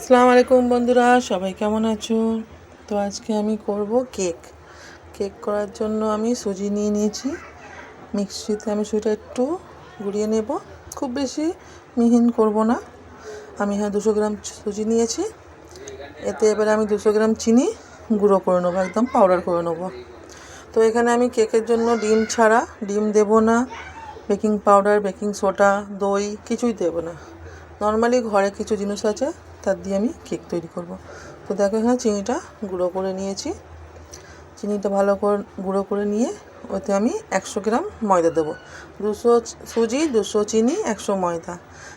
আসসালামু আলাইকুম বন্ধুরা, সবাই কেমন আছো? তো আজকে আমি করব কেক করার জন্য আমি সুজি নিয়ে নিয়েছি। মিক্সিতে আমি সুজিটা একটু গুঁড়িয়ে নেব, খুব বেশি মিহিন করব না। আমি 200 গ্রাম সুজি নিয়েছি। এতে এবারে আমি 200 গ্রাম চিনি গুঁড়ো করে নেবো, একদম পাউডার করে নেবো। তো এখানে আমি কেকের জন্য ডিম ছাড়া, ডিম দেব না, বেকিং পাউডার, বেকিং সোডা, দই কিছুই দেব না। নর্মালি ঘরে কিছু জিনিস আছে, তার দিয়ে আমি কেক তৈরি করব। তো দেখো এখানে চিনিটা গুঁড়ো করে নিয়েছি। চিনিটা ভালো করে গুঁড়ো করে নিয়ে ওতে আমি 100 গ্রাম ময়দা দেবো। 200 সুজি, 200 চিনি, 100 ময়দা।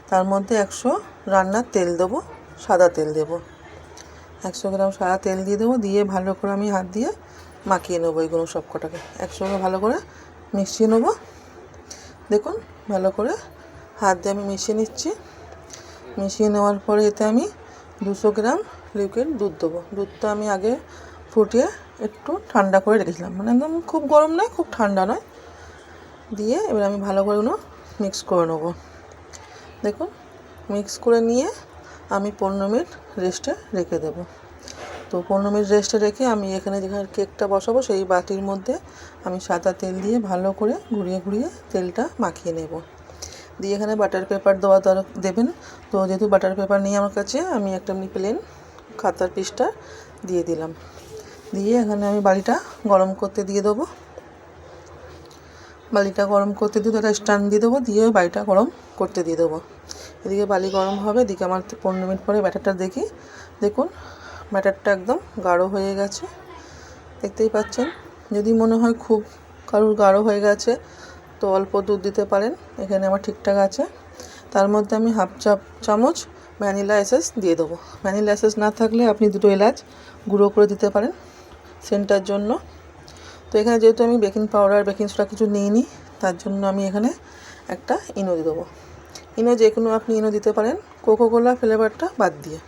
তার মধ্যে 100 রান্নার তেল দেবো, সাদা তেল দেবো। 100 গ্রাম সাদা তেল দিয়ে দেবো, দিয়ে ভালো করে আমি হাত দিয়ে মাখিয়ে নেবো। এগুলো সব কটাকে একসঙ্গে ভালো করে মিশিয়ে নেবো। দেখুন ভালো করে হাত দিয়ে আমি মিশিয়ে নিচ্ছি। মিশিয়ে নেওয়ার পরে এতে আমি 200 গ্রাম লিকুইড দুধ দেবো। দুধটা আমি আগে ফুটিয়ে একটু ঠান্ডা করে রেখেছিলাম, মানে একদম খুব গরম নয়, খুব ঠান্ডা নয়। দিয়ে এবার আমি ভালো করে মিক্স করে নেবো। দেখুন মিক্স করে নিয়ে আমি 15 মিনিট রেস্টে রেখে দেবো। তো 15 মিনিট রেস্টে রেখে আমি যেখানে কেকটা বসাবো সেই বাটির মধ্যে আমি সাদা তেল দিয়ে ভালো করে ঘুরিয়ে ঘুরিয়ে তেলটা মাখিয়ে নেব। দিয়ে এখানে বাটার পেপার দেবেন। তো যেহেতু বাটার পেপার নেই আমার কাছে, আমি একটা প্লেন খাতার পিসটা দিয়ে দিলাম। দিয়ে এখানে আমি বালিটা গরম করতে দিয়ে দেবো। বালিটা গরম করতে দিয়ে একটা স্ট্যান্ড দিয়ে দেবো, দিয়ে বালিটা গরম করতে দিয়ে দেবো। এদিকে বালি গরম হবে, এদিকে আমার 15 মিনিট পরে ব্যাটারটা দেখি। দেখুন ব্যাটারটা একদম গাঢ় হয়ে গেছে, দেখতেই পাচ্ছেন। যদি মনে হয় খুব কারুর গাঢ় হয়ে গেছে তো অল্প দুধ দিতে পারেন, এখানে আমার ঠিকঠাক আছে। তার মধ্যে আমি হাফ চামচ ভ্যানিলা এসেন্স দিয়ে দেবো। ভ্যানিলা এসেন্স না থাকলে আপনি 2 এলাচ গুঁড়ো করে দিতে পারেন সেন্টার জন্য। তো এখানে যেহেতু আমি বেকিং পাউডার, বেকিং সোডা কিছু নিইনি, তার জন্য আমি এখানে একটা ইনো দিয়ে দেবো। ইনো যে কোনো আপনি ইনো দিতে পারেন, কোকোকোলা ফ্লেভারটা বাদ দিয়ে।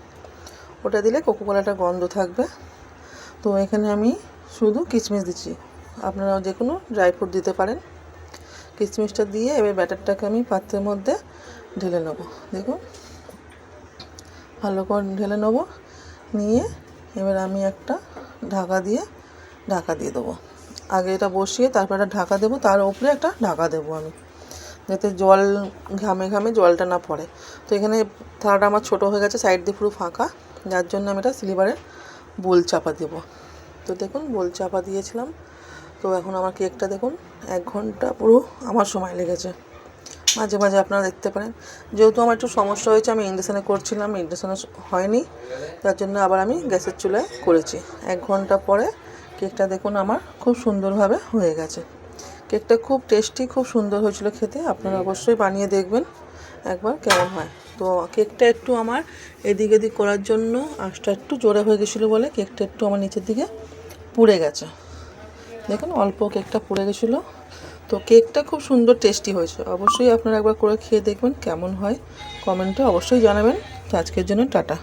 ওটা দিলে কোকোকোলাটা গন্ধ থাকবে। তো এখানে আমি শুধু কিশমিশ দিচ্ছি, আপনারা যে কোনো ড্রাই ফ্রুট দিতে পারেন। কিশমিশটা দিয়ে এবার ব্যাটারটাকে আমি পাত্রের মধ্যে ঢেলে নেবো। দেখুন ভালো করে ঢেলে নেবো। নিয়ে এবার আমি একটা ঢাকা দিয়ে দেবো। আগে এটা বসিয়ে তারপর একটা ঢাকা দেবো, তার উপরে একটা ঢাকা দেবো আমি, যাতে জল ঘামে জলটা না পড়ে। তো এখানে থালাটা আমার ছোটো হয়ে গেছে, সাইড দিয়ে পুরো ফাঁকা, যার জন্য আমি এটা সিলিভারের বোল চাপা দেবো। তো দেখুন বোল চাপা দিয়েছিলাম। তো এখন আমার কেকটা দেখুন 1 ঘন্টা পুরো আমার সময় লেগেছে। মাঝে মাঝে আপনারা দেখতে পারেন, যেহেতু আমার একটু সমস্যা হয়েছে, আমি ইন্ডাকশানে করছিলাম, ইন্ডাকশানে হয়নি, তার জন্য আবার আমি গ্যাসের চুলায় করেছি। 1 ঘন্টা পরে কেকটা দেখুন আমার খুব সুন্দরভাবে হয়ে গেছে। কেকটা খুব টেস্টি, খুব সুন্দর হয়েছিল খেতে। আপনারা অবশ্যই বানিয়ে দেখবেন একবার কেমন হয়। তো কেকটা একটু আমার এদিক এদিক করার জন্য আঁচটা একটু জোরে হয়ে গেছিলো বলে কেকটা একটু আমার নিচের দিকে পুড়ে গেছে। দেখুন অল্প কেকটা পুড়ে গেছিলো। তো কেকটা খুব সুন্দর টেস্টি হয়েছে। অবশ্যই আপনারা একবার করে খেয়ে দেখবেন কেমন হয়, কমেন্টে অবশ্যই জানাবেন। তো আজকের জন্য টাটা।